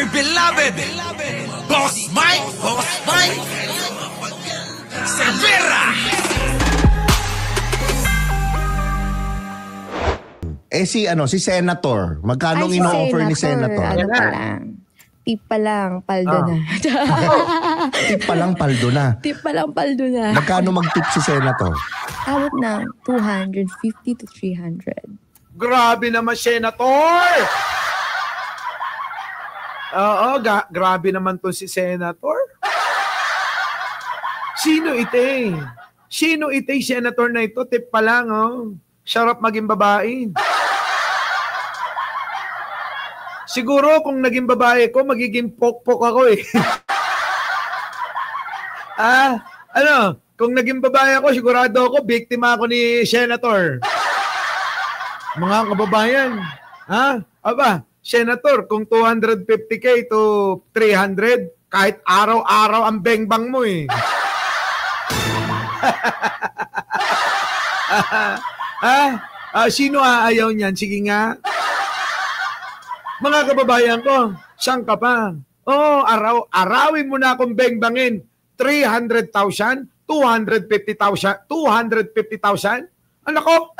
my beloved Boss Mike Cervera. Si Senator, magkano ino-offer ni Senator? Ano pa lang? Tip pa lang, paldo na. Tip pa lang, paldo na. Tip pa lang, paldo na. Magkano mag-tip si Senator? Abot ng 250 to 300. Grabe naman, Senator! Oo, grabe naman to si Senator. Sino ite? Sino ite, Senator na ito? Tip pa lang, oh. Sarap maging babae. Siguro kung naging babae ko, magiging pok-pok ako eh. Kung naging babae ako, sigurado ako, biktima ako ni Senator. Mga kababayan, Senator, kung 250k to 300, kahit araw-araw ang bengbang mo eh. Sino aayaw niyan? Sige nga. Mga kababayan ko, saan ka pa? Arawin mo na akong bengbangin. 300,000? 250,000? 250,000? Anak ko?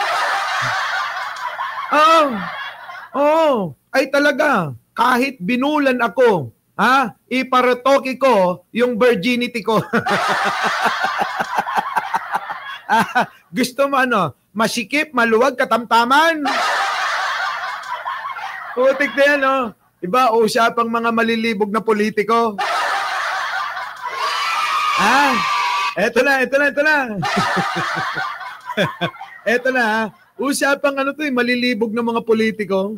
Ay talaga. Kahit binulan ako, iparatoki ko yung virginity ko. Gusto mo masikip, maluwag, katamtaman? Putik na yan, Iba, usapang mga malilibog na politiko. Eto na. Eto na, usapang malilibog na mga politiko.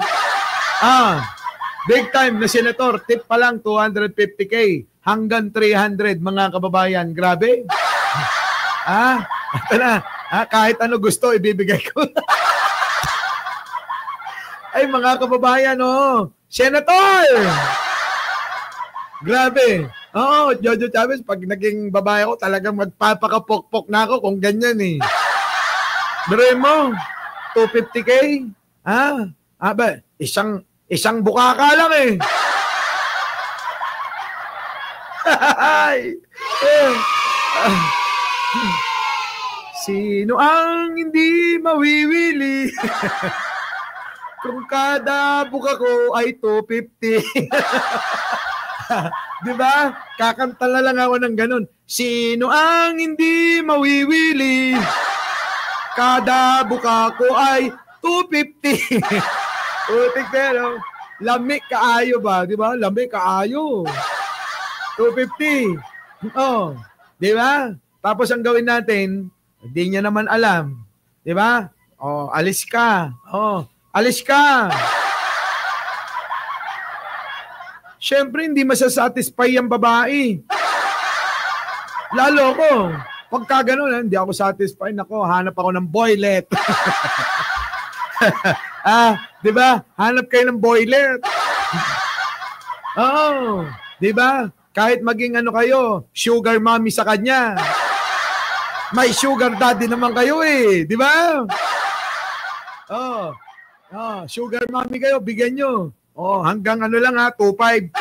Big time na senator, tip pa lang 250k hanggang 300, mga kababayan. Grabe. Eto na, kahit ano gusto, ibibigay ko. Ay, mga kababayan, Senator! Grabe. Jojo Chavez, pag naging babae ko, talagang magpapakapok-pok na ako kung ganyan eh. Biruin mo, 250k? Isang bukaka lang eh. Sino ang hindi mawiwili? Kung kada buka ko ay 250. Diba? Kakanta na lang ako ng ganun. Sino ang hindi mawiwili? Kada buka ko ay 250. Utik pero, lamig kaayo ba? Diba? Lamig kaayo. 250. Diba? Tapos ang gawin natin, hindi niya naman alam. Diba? Alis ka. Alis ka. Siyempre, hindi masasatisfy ang babae. Lalo ko. Pagka ganun, hindi ako satisfied. Ako, hanap ako ng boylet. Diba? Hanap kayo ng boylet. Diba? Kahit maging kayo, sugar mommy sa kanya. May sugar daddy naman kayo eh. Diba? Sugar mommy kayo, bigyan nyo. Hanggang 2.5.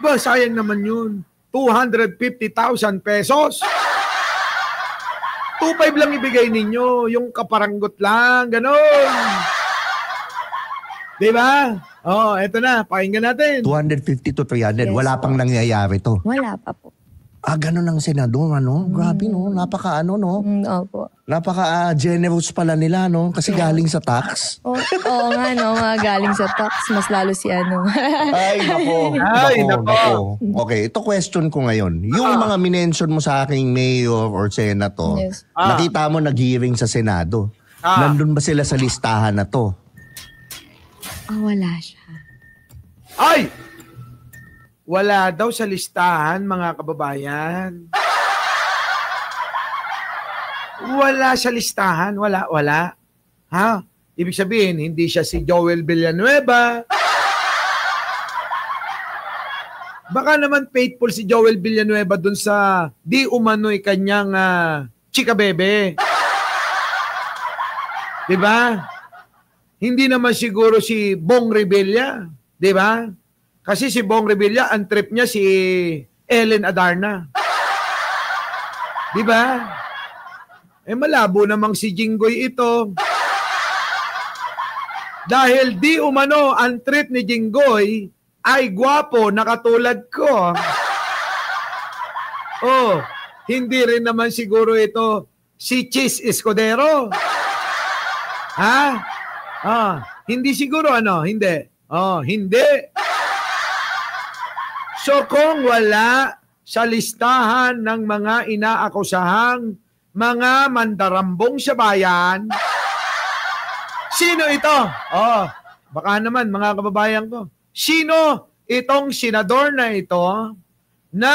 Ba, sayang naman yun. 250,000 pesos. 2.5 lang ibigay ninyo. Yung kaparanggot lang, ganon. Diba? Eto na, pakinggan natin. 250 to 300. Yes, wala pang nangyayari to. Wala pa po. Ganun ang senador, Grabe, Napaka, Opo. Napaka-generous pala nila, Kasi galing sa tax. Oo nga, mga galing sa tax. Mas lalo si Ay, nako. Okay, ito question ko ngayon. Yung mga minention mo sa aking mayor or senator, yes. Nakita mo nag-hearing sa Senado. Nandun ba sila sa listahan na to? Wala siya. Ay! Wala daw sa listahan, mga kababayan. Wala sa listahan. Wala. Ibig sabihin, hindi siya si Joel Villanueva. Baka naman faithful si Joel Villanueva dun sa di umano'y kanyang chika bebe. Diba? Hindi naman siguro si Bong Revilla. Di ba? Kasi si Bong Revilla, ang trip niya si Ellen Adarna. Di ba? Malabo namang si Jinggoy ito. Dahil di umano ang trip ni Jinggoy ay gwapo na katulad ko. Hindi rin naman siguro ito si Chis Escudero. Hindi siguro hindi. Hindi. So kung wala sa listahan ng mga inaakusahang mga mandarambong sa bayan, sino ito? Baka naman mga kababayan ko. Sino itong senador na ito na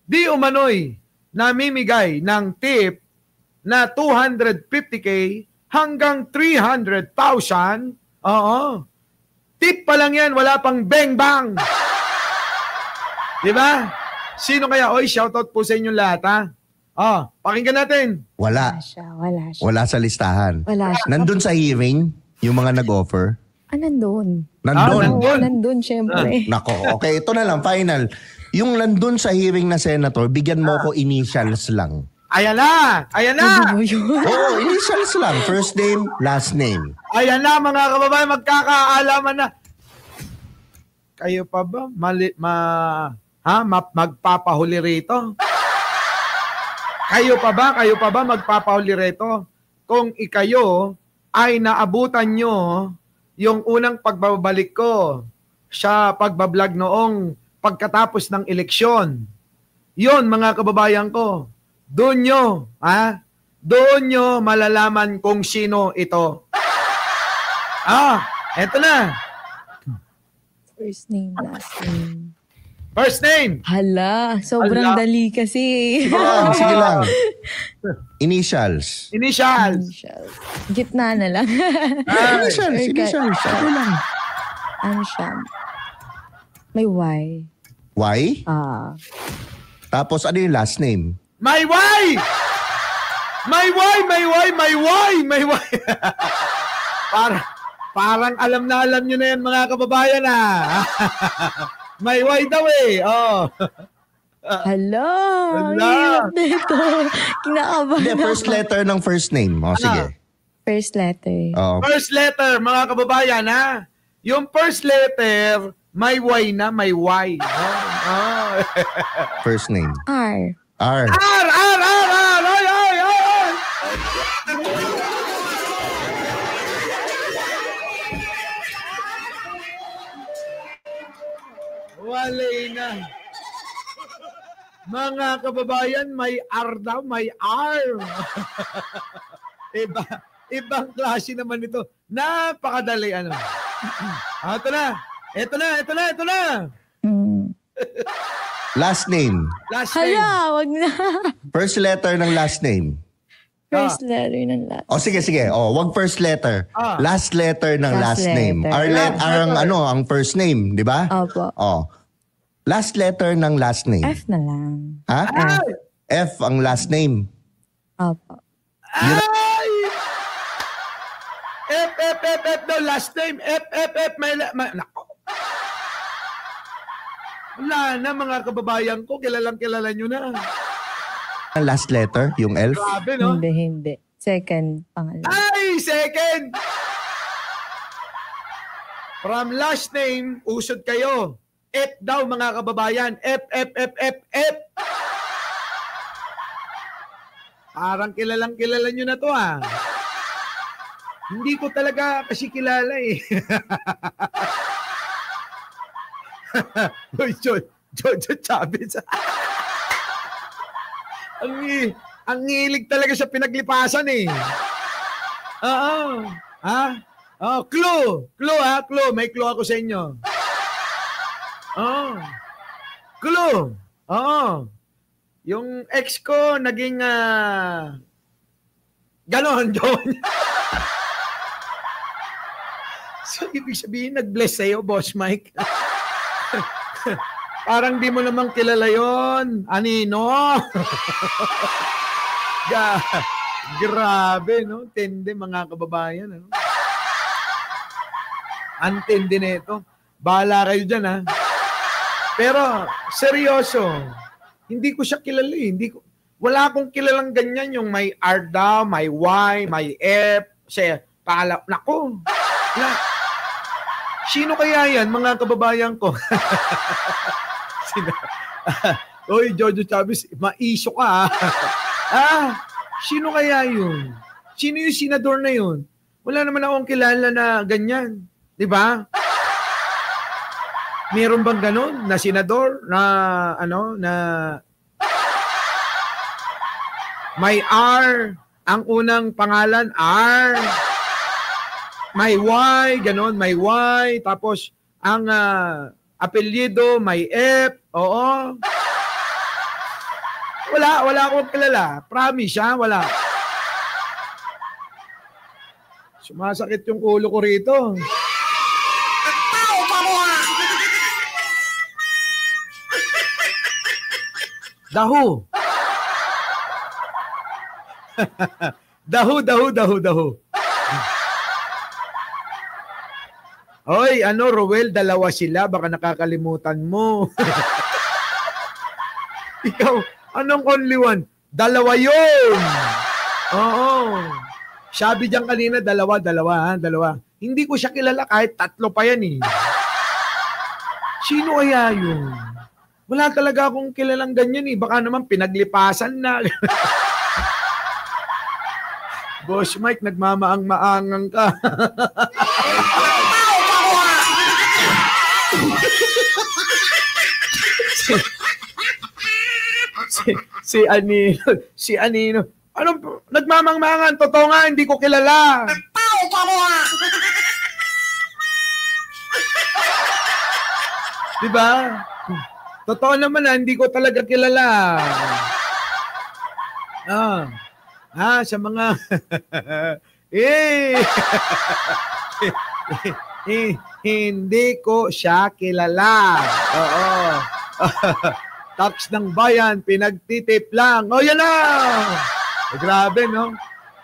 di umano'y namimigay ng tip na 250K hanggang 300,000? Tip pa lang yan, wala pang bang-bang. Diba? Sino kaya? Shoutout po sa inyong lahat, ha? Pakinggan natin. Wala. Wala siya. Wala sa listahan. Wala siya. Nandun sa hearing, yung mga nag-offer. Nandun. Nandun. Syempre. Nako, okay. Ito na lang, final. Yung nandun sa hearing na senator, bigyan mo ko initials lang. Ayan na! Initials lang. First name, last name. Ayan na, mga kababayan, magkakaalaman na. Kayo pa ba? Magpapahuli rito? Kayo pa ba magpapahuli rito? Kung ikayo ay naabutan nyo yung unang pagbabalik ko sa pagbablog noong pagkatapos ng eleksyon. Yun, mga kababayan ko. Doon nyo malalaman kung sino ito. Eto na. First name, last name. First name. Hala, sobrang dali kasi. Sige lang. Initials. Gitna na lang. Initials. Ano lang. Ano siya? May Y. Y? Tapos ano yung last name? My Y! Parang alam nyo na yan, mga kababayan, May Y daw Hala, ang hirap nito. Kinakabahan First letter ng first name. Sige. First letter. First letter, mga kababayan, Yung first letter, may Y na, may Y. First name. R. R. Walay na. Mga kababayan, may R daw, may R. Ibang klase naman ito. Napakadali, Ito na. Last name. Hala, wag na. First letter ng last name. First letter ng last. Sige. Wag first letter. Last letter ng last name. Ang first name, di ba? Opo. Last letter ng last name. F na lang. F ang last name. Opo. F no, last name. F. Nako. Wala na, mga kababayan ko. Kilala nyo na. Last letter, yung L. Grabe, no? Hindi. Second, pangalan. Second! From last name, usod kayo. F daw, mga kababayan. F. Parang kilala nyo na to, Hindi ko talaga kasi kilala, Jojo Chavez. Ang ngilig talaga sa pinaglipasan, Clue. Clue. May clue ako sa inyo. Clue. Yung ex ko naging ganon, John. So, ibig sabihin, nag-bless sa'yo, Boss Mike. Parang di mo namang kilala yon, Anino. Grabe, no? Tende, mga kababayan, Antindi na ito. Bahala kayo dyan, ha? Pero, seryoso, hindi ko siya kilala eh. Wala akong kilalang ganyan yung may R daw, may Y, may F. Nako. Sino kaya yan, mga kababayan ko? Oy, Jojo Chavez, ma-issue ka, ha? Sino kaya yun? Sino yung senador na yun? Wala naman akong kilala na ganyan. Di ba? Meron bang ganon na senador na may R, ang unang pangalan R, may Y, ganon, may Y, tapos ang apelyido may F, oo. Wala akong kilala. Promise, ha? Wala. Sumasakit yung ulo ko rito. Daho. Daho. Oy, Roel, dalawa sila. Baka nakakalimutan mo. Ikaw, anong only one? Dalawa yun. Oo. Sabi diyan kanina, dalawa. Hindi ko siya kilala kahit tatlo pa yan eh. Sino kaya yun? Wala talaga akong kilalang ganyan eh. Baka naman pinaglipasan na. Boss Mike, nagmamaang-maangang ka. Si Anino. Anong nagmamang-maangan? Totoo nga, hindi ko kilala. Diba? Totoo naman na, hindi ko talaga kilala. Sa mga... hindi ko siya kilala. Oo. Tax ng bayan, pinagtitip lang. Oh, yan na! Grabe, no?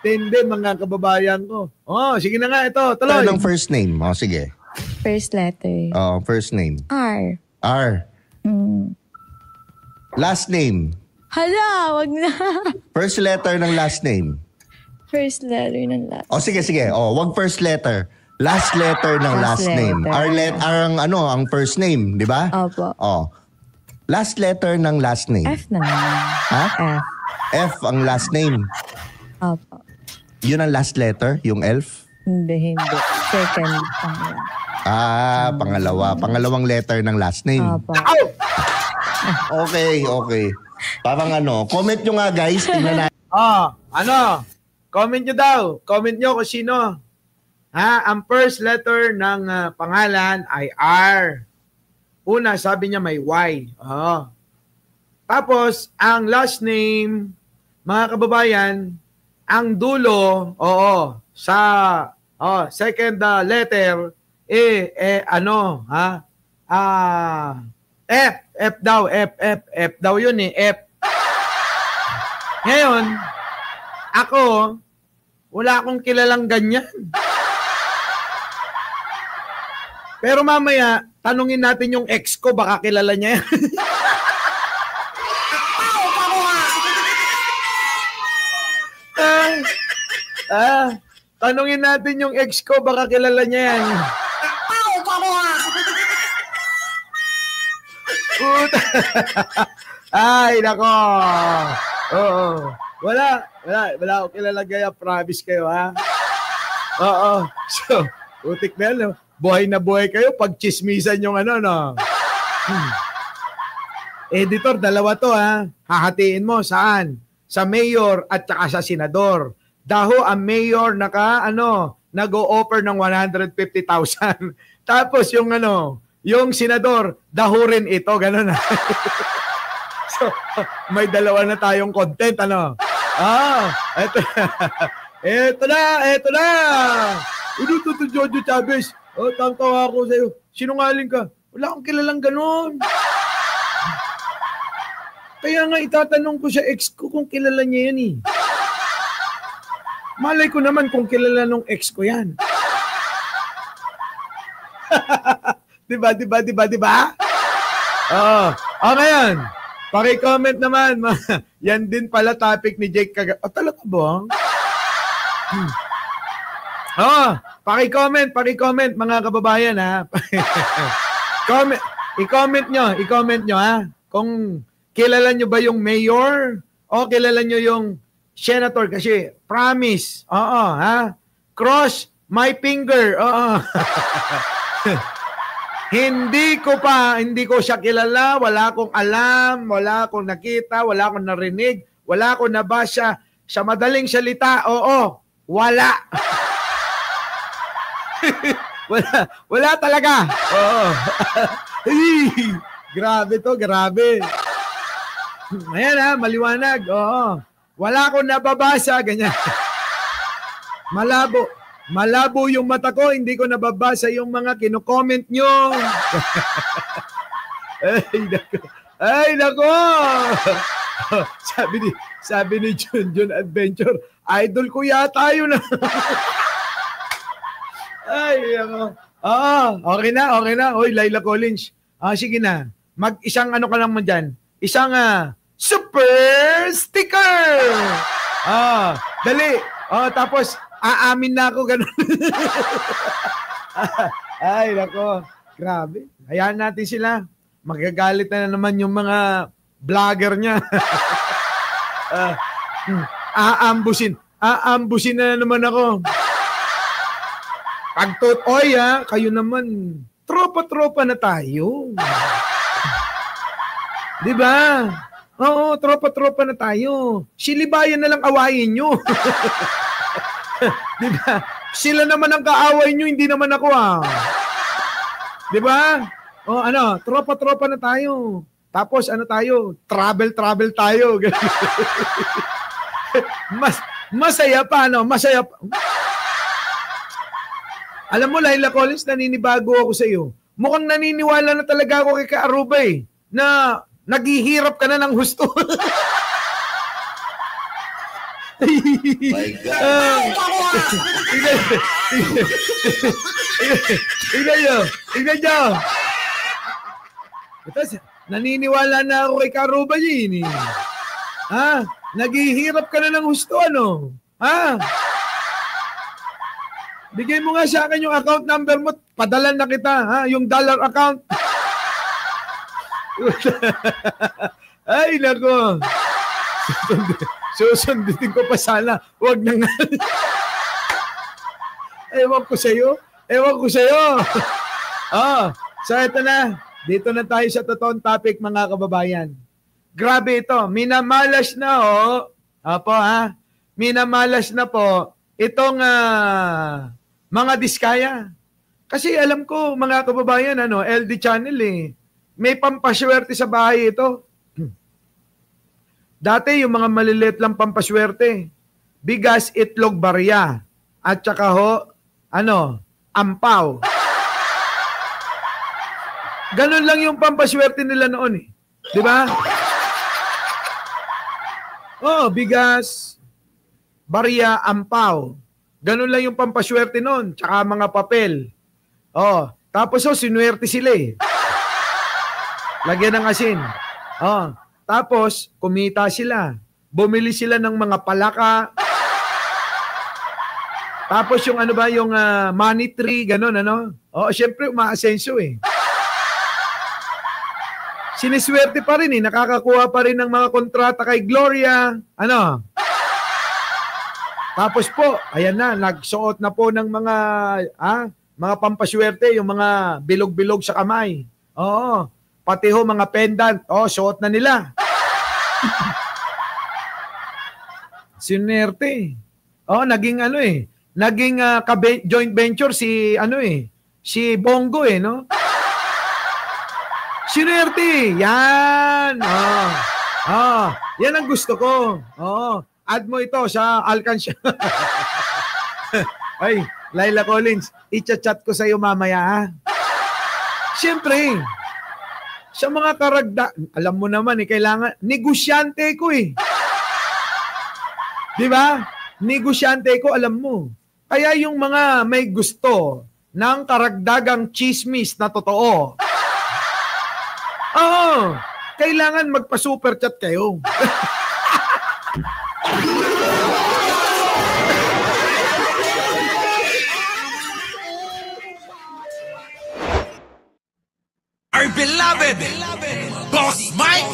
Tindi, mga kababayan ko. Oh, sige na nga, ito. Tuloy. Anong first name? Oh, sige. First letter. Oh, first name. R. Last name. Hala, wag na. First letter ng last name. First letter ng last. Oh, sige. Oh, wag first letter. Last letter ng last name. Ang first name, di ba? Opo. Oh. Last letter ng last name. F naman. Ha? F. F ang last name. Opo. Yun ang last letter, yung elf? Hindi. Second pangalan. Pangalawa. Pangalawang letter ng last name. Opo. Okay. Parang comment nyo nga guys. Tingnan natin. Comment nyo daw. Comment nyo kung sino. Ang first letter ng pangalan ay R. Una, sabi niya may Y. Tapos, ang last name, mga kababayan, ang dulo, second letter, F daw yun eh, F. Ngayon, ako, wala akong kilalang ganyan. Pero mamaya, tanungin natin yung ex ko, baka kilala niya yan. Tanungin natin yung ex ko, baka kilala niya yan. Ay, nako. Oo. Wala ako kilala gaya, promise kayo, ha? Oo. So, utik na yan, buhay na buhay kayo pag chismisan yung Editor, dalawa to, ha? Hahatiin mo, saan? Sa mayor at saka sa senador. Daho ang mayor nag-o-offer ng 150,000. Tapos yung senador, daho rin ito, gano'n na. So, may dalawa na tayong content, eto na. Ito, Jojo Chavez. Tangtawa ako sa'yo. Sinungaling ka. Wala akong kilalang gano'n. Kaya nga itatanong ko sa ex ko kung kilala niya yan eh. Malay ko naman kung kilala nung ex ko yan. Diba? Oo. Ngayon, paki-comment naman. Yan din pala topic ni Jake kagabi. Talaga ba? Paki-comment mga kababayan ha. I-comment nyo ha. Kung kilala nyo ba yung mayor o kilala nyo yung senator kasi promise. Ha. Cross my finger. Hindi ko siya kilala, wala akong alam, wala akong nakita, wala akong narinig, wala akong nabasa. Sa madaling salita, wala. wala talaga. Grabe. Ayan ha, maliwanag. Wala akong nababasa, ganyan. Malabo yung mata ko, hindi ko nababasa yung mga kino-comment nyo. Ay, nako. Sabi ni John Adventure, idol ko yata yun. Ay, nako. Okay na. Oy, Laila Collins. Sige na. Isang ano ka lang man dyan. Isang super sticker. Dali. Tapos, aamin na ako, ganun. Ay, nako. Grabe. Hayaan natin sila. Magagalit na naman yung mga vlogger niya. Aambusin na naman ako. Pagtutoy kayo naman. Tropa-tropa na tayo. Diba? Oo, tropa-tropa na tayo. Silibayan na lang awayin nyo. Diba? Sila naman ang kaaway nyo, hindi naman ako Diba? Tropa-tropa na tayo. Tapos tayo? Travel tayo. Masaya pa, Masaya pa. Alam mo, Laila Collins, naninibago ako sa iyo. Mukhang naniniwala na talaga ako kay Kaaruba na naghihirap ka na ng husto. My God. Tignan nyo. Naniniwala na ako kay Kaaruba yun. Naghihirap ka na ng husto, Bigay mo nga sa akin yung account number mo, padalan na kita, yung dollar account. Ay, nako. Susundutin ko pa sana. Huwag na nga. Ewan ko sa'yo. So ito na. Dito na tayo sa totoong topic, mga kababayan. Grabe ito. Minamalas na Minamalas na po itong mga diskaya. Kasi alam ko, mga kababayan, LD channel may pampaswerte sa bahay ito. Dati yung mga maliliit lang pampaswerte. Bigas, itlog, barya. At saka ampaw. Ganun lang yung pampaswerte nila noon Di ba? Bigas, barya, ampaw. Ganun lang yung pampaswerte noon. Tsaka mga papel. Tapos sinuwerte sila Lagyan ng asin. Tapos, kumita sila. Bumili sila ng mga palaka. Tapos yung yung money tree, ganun, syempre, umaasenso Siniswerte pa rin nakakakuha pa rin ng mga kontrata kay Gloria. Tapos po, ayan na, nagsuot na po ng mga pampaswerte, yung mga bilog-bilog sa kamay. Pati mga pendant, suot na nila. Sinerte. Naging naging joint venture si si Bongo Sinerte. Yan. Yan ang gusto ko. Add mo ito sa Alcansya. Ay, Laila Collins, i-chat ko sa iyo mamaya Siyempre, sa mga alam mo naman kailangan, negosyante ko Di ba? Negosyante ko, alam mo. Kaya yung mga may gusto ng karagdagang chismis na totoo. Oo, kailangan magpa-super chat kayo. Our beloved Boss Mike